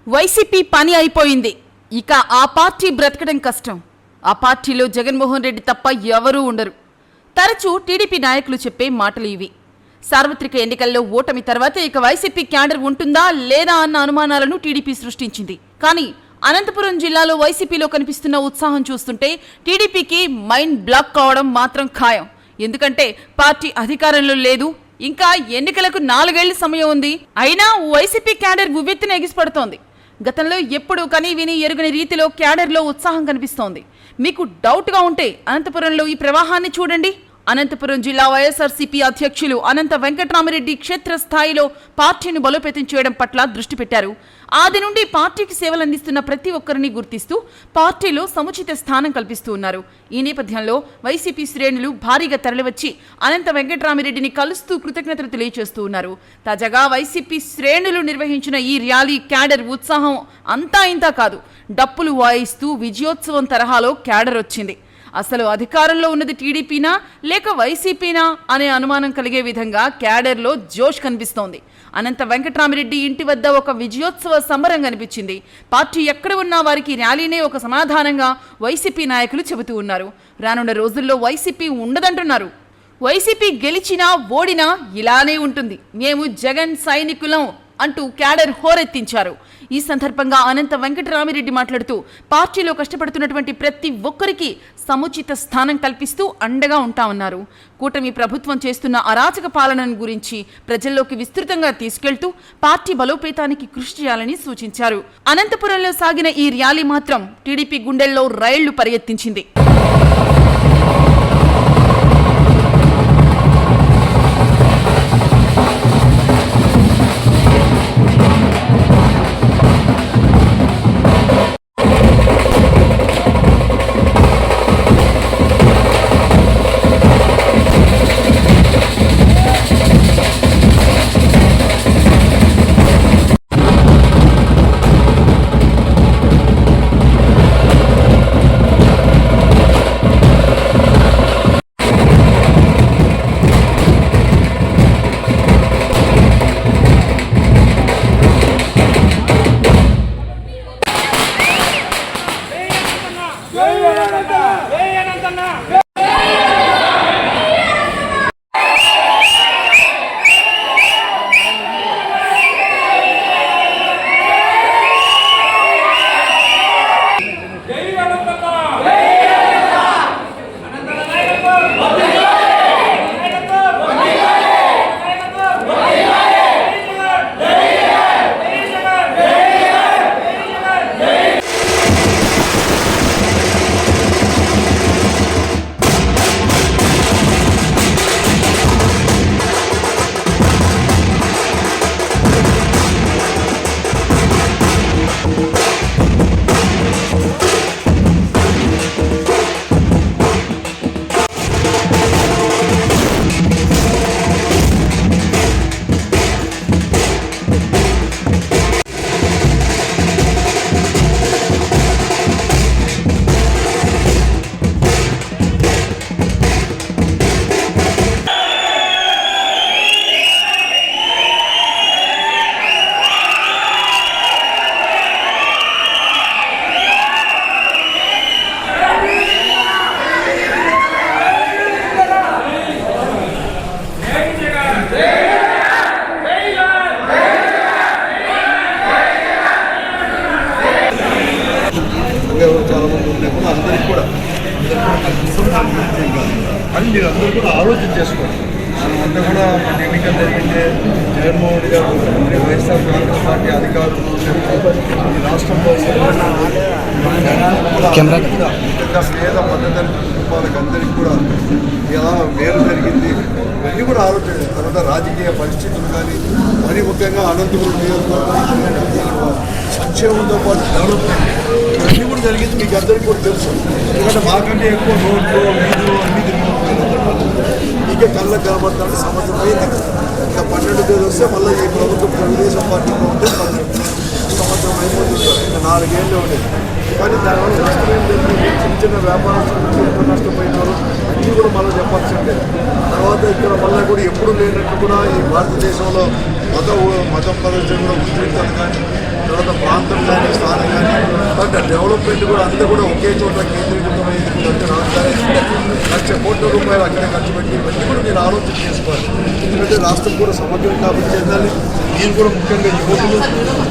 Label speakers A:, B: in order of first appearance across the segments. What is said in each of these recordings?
A: YCP పని అయిపోయింది. ఇక ఆ పార్టీ బ్రతకడం కష్టం. ఆ పార్టీలో జగన్మోహన్ రెడ్డి తప్ప ఎవరూ ఉండరు. తరచూ టీడీపీ నాయకులు చెప్పే మాటలు ఇవి. సార్వత్రిక ఎన్నికల్లో ఓటమి తర్వాత ఇక వైసీపీ క్యాడర్ ఉంటుందా లేదా అన్న అనుమానాలను టీడీపీ సృష్టించింది. కానీ అనంతపురం జిల్లాలో వైసీపీలో కనిపిస్తున్న ఉత్సాహం చూస్తుంటే టీడీపీకి మైండ్ బ్లాక్ కావడం మాత్రం ఖాయం. ఎందుకంటే పార్టీ అధికారంలో లేదు, ఇంకా ఎన్నికలకు 4 ఏళ్ల సమయం ఉంది. అయినా వైసీపీ క్యాడర్ ఉవ్వెత్తున ఎగిసిపడుతోంది. గతంలో ఎప్పుడు కని విని ఎరుగని రీతిలో క్యాడర్లో ఉత్సాహం కనిపిస్తోంది. మీకు డౌట్గా ఉంటే అనంతపురంలో ఈ ప్రవాహాన్ని చూడండి. అనంతపురం జిల్లా వైఎస్ఆర్సీపీ అధ్యక్షులు అనంత వెంకటరామిరెడ్డి క్షేత్రస్థాయిలో పార్టీని బలోపేతం చేయడం పట్ల దృష్టి పెట్టారు. ఆది నుండి పార్టీకి సేవలందిస్తున్న ప్రతి ఒక్కరిని గుర్తిస్తూ పార్టీలో సముచిత స్థానం కల్పిస్తూ ఉన్నారు. ఈ నేపథ్యంలో వైసీపీ శ్రేణులు భారీగా తరలివచ్చి అనంత వెంకటరామిరెడ్డిని కలుస్తూ కృతజ్ఞతలు తెలియజేస్తూ ఉన్నారు. తాజాగా వైసీపీ శ్రేణులు నిర్వహించిన ఈ ర్యాలీ క్యాడర్ ఉత్సాహం అంతా ఇంతా కాదు. డప్పులు వాయిస్తూ విజయోత్సవం తరహాలో క్యాడర్ వచ్చింది. అసలు అధికారంలో ఉన్నది టీడీపీనా లేక వైసీపీనా అనే అనుమానం కలిగే విధంగా క్యాడర్లో జోష్ కనిపిస్తోంది. అనంత వెంకటరామిరెడ్డి ఇంటి వద్ద ఒక విజయోత్సవ సంబరం కనిపించింది. పార్టీ ఎక్కడ ఉన్నా వారికి ర్యాలీనే ఒక సమాధానంగా వైసీపీ నాయకులు చెబుతూ ఉన్నారు. రానున్న రోజుల్లో వైసీపీ ఉండదంటున్నారు. వైసీపీ గెలిచినా ఓడినా ఇలానే ఉంటుంది, మేము జగన్ సైనికులం అంటూ క్యాడర్ హోరెత్తించారు. ఈ సందర్భంగా అనంత వెంకటరామిరెడ్డి మాట్లాడుతూ పార్టీలో కష్టపడుతున్నటువంటి ప్రతి ఒక్కరికి సముచిత స్థానం కల్పిస్తూ అండగా ఉంటామన్నారు. కూటమి ప్రభుత్వం చేస్తున్న అరాచక పాలనను గురించి ప్రజల్లోకి విస్తృతంగా తీసుకెళ్తూ పార్టీ బలోపేతానికి కృషి చేయాలని సూచించారు. అనంతపురంలో సాగిన ఈ ర్యాలీ మాత్రం టీడీపీ గుండెల్లో రైళ్లు పరిగెత్తించింది.
B: అని మీరు అందరూ కూడా ఆలోచన చేసుకోండి. అంతా కూడా మన ఎన్నికలు జరిగింటే జగన్మోహన్ రెడ్డి గారు వైఎస్ఆర్ కాంగ్రెస్ పార్టీ అధికారులు ఈ రాష్ట్రంలో ముఖ్యంగా పేద మద్దతు కుటుంబాలకు అందరికీ కూడా ఎలా మేలు జరిగింది ఇవన్నీ కూడా ఆలోచన. తర్వాత రాజకీయ పరిస్థితులు కానీ మరి ముఖ్యంగా అనంతపురం నియోజకవర్గం సంక్షేమంతో పాటు డెవలప్మెంట్ ఇవన్నీ కూడా జరిగింది మీకు అందరికీ కూడా తెలుసు. ఎందుకంటే మాకంటే ఎక్కువ రోడ్లు వీధులు అన్నీ మీకే కళ్ళకు కనబడతాడు. సంవత్సరం అయింది. ఇంకా 12 తేదీ వస్తే మళ్ళీ ఈ ప్రభుత్వం తెలుగుదేశం పార్టీలో ఉంటే సంవత్సరం అయిపోతుంది. ఇంకా 4 ఏళ్ళు ఉండేది. కానీ దానివల్ల నష్టం జరిగింది. చిన్న చిన్న వ్యాపారస్తుల నుంచి ఎంత నష్టపోయినారో అన్నీ కూడా మళ్ళీ చెప్పాల్సిందే. తర్వాత ఇక్కడ మళ్ళీ కూడా ఎప్పుడు లేనట్టు కూడా ఈ భారతదేశంలో మతం ప్రదర్శన కూడా ముద్రించాలి. కానీ తర్వాత ప్రాంతం కానీ స్థానం కానీ తర్వాత డెవలప్మెంట్ కూడా అంతా కూడా ఒకే చోట కేంద్రీకృతమైంది. అంటే రాజధాని 1,00,00,000 కోట్ల రూపాయలు అక్కడే ఖర్చు పెట్టి ఇవన్నీ కూడా మీరు ఆలోచన చేసుకోవాలి. ఎందుకంటే రాష్ట్రం కూడా సమగ్రంగా అభివృద్ధి చెందాలి. మీరు కూడా ముఖ్యంగా యువకులు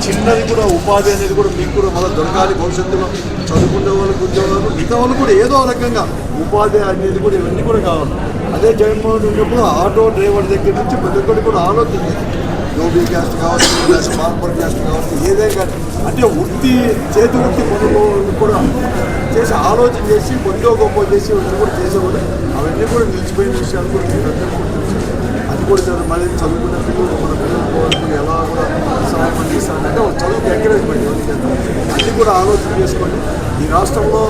B: చిన్నది కూడా ఉపాధి అనేది కూడా మీకు కూడా మళ్ళీ దొరకాలి. భవిష్యత్తులో చదువుకునే వాళ్ళకి ఉద్యోగాలు మిగతా వాళ్ళు కూడా ఏదో రకంగా ఉపాధి అనేది కూడా ఇవన్నీ కూడా కావాలి. అదే జగన్మోహన్ ఉన్నప్పుడు ఆటో డ్రైవర్ దగ్గర నుంచి ప్రతి ఒక్కటి కూడా ఆలోచించింది. యోబీ క్యాస్ట్ కావచ్చు, మార్పర్ క్యాస్ట్ కావచ్చు, ఏదైనా కానీ అంటే వృత్తి చేతి వృత్తి కొనుగోలు కూడా చేసి ఆలోచన చేసి కొద్దిగా గొప్ప చేసి ఇవన్నీ కూడా చేసేవాళ్ళు. అవన్నీ కూడా నిలిచిపోయిన విషయాలు కూడా మీకు అందరికీ కూడా తెలుసు. అది కూడా చదువు మళ్ళీ చదువుకున్న పిల్లలు మన పిల్లలు ఎలా కూడా సహాయం చేస్తారంటే వాళ్ళు చదువుకి ఎంకరేజ్మెంట్ అన్నీ కూడా ఆలోచన చేసుకొని ఈ రాష్ట్రంలో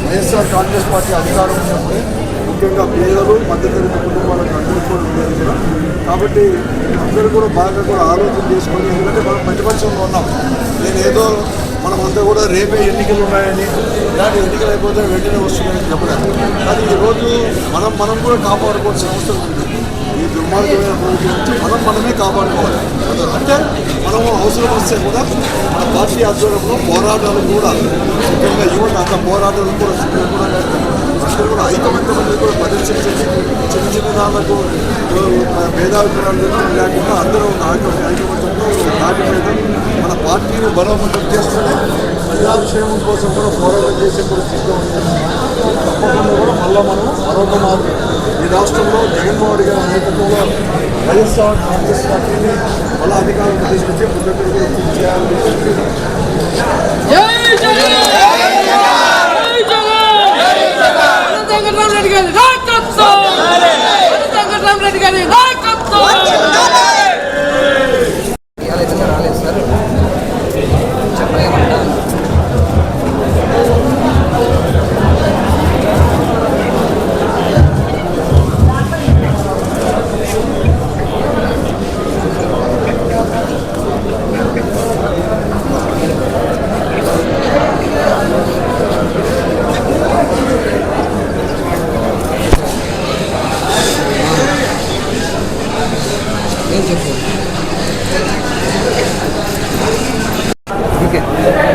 B: వైఎస్ఆర్ కాంగ్రెస్ పార్టీ అధికారం ఉన్నప్పుడు ముఖ్యంగా పేదలు మధ్యతరగతి కుటుంబాలకు అందరూ కూడా ఉండేది కూడా. కాబట్టి అందరూ కూడా బాగా కూడా ఆలోచన చేసుకొని, ఎందుకంటే మనం ప్రతిపక్షంలో ఉన్నాం. నేనేదో మనమంతా కూడా రేపే ఎన్నికలు ఉన్నాయని ఇలాంటి ఎన్నికలు అయిపోతే వెంటనే వస్తున్నాయని చెప్పలేదు. కానీ ఈరోజు మనం కూడా కాపాడుకోవాల్సిన అవసరం ఉంది. ఈ దుర్మార్గమైన ప్రభుత్వం నుంచి మనమే కాపాడుకోవాలి. అంటే మనము అవసరం వస్తే కూడా మన పార్టీ ఆధ్వర్యంలో పోరాటాలు కూడా ముఖ్యంగా యువత అంత పోరాటాలు కూడా అందరూ కూడా ఐకమత్యమంది కూడా ప్రదర్శించండి. చిన్న చిన్న దానికి భేదాభిప్రాయాలు లేకుండా అందరూ ఐకమత్యంలో దాటి మీద మన పార్టీని బలోపేతం చేస్తూనే ప్రజాక్షేమం కోసం కూడా పోరాటం చేసే కూడా సిద్ధం తప్పకుండా కూడా మళ్ళీ మనం మరొక మార్గం ఈ రాష్ట్రంలో జగన్మోహన్ గారి నేతృత్వంలో వైఎస్ఆర్ కాంగ్రెస్ పార్టీని మళ్ళీ అధికారంలో తీసుకొచ్చి ముందుకు కూడా పూర్తి చేయాలని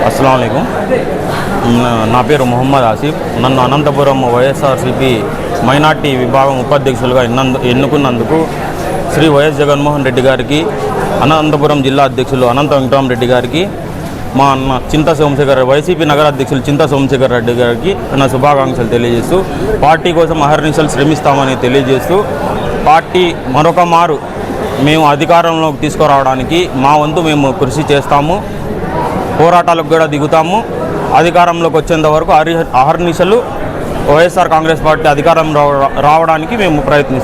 C: అస్సలాము అలైకుం. నా పేరు మొహమ్మద్ ఆసిఫ్. నన్ను అనంతపురం వైఎస్ఆర్సీపీ మైనార్టీ విభాగం ఉపాధ్యక్షులుగా ఎన్నుకున్నందుకు శ్రీ వైఎస్ జగన్మోహన్ రెడ్డి గారికి, అనంతపురం జిల్లా అధ్యక్షులు అనంత వెంకటరామరెడ్డి గారికి, మా అన్న చింతా సోమశేఖర్ వైసీపీ నగర అధ్యక్షులు చింతా సోమశేఖర్ రెడ్డి గారికి నా శుభాకాంక్షలు తెలియజేస్తూ, పార్టీ కోసం అహర్నిశలు శ్రమిస్తామని తెలియజేస్తూ, పార్టీ మరొక మారు మేము అధికారంలోకి తీసుకురావడానికి మా వంతు మేము కృషి చేస్తాము. పోరాటాలకు కూడా దిగుతాము. అధికారంలోకి వచ్చేంత వరకు అహర్నిశలు వైఎస్ఆర్ కాంగ్రెస్ పార్టీ అధికారం రావడానికి మేము ప్రయత్నిస్తాం.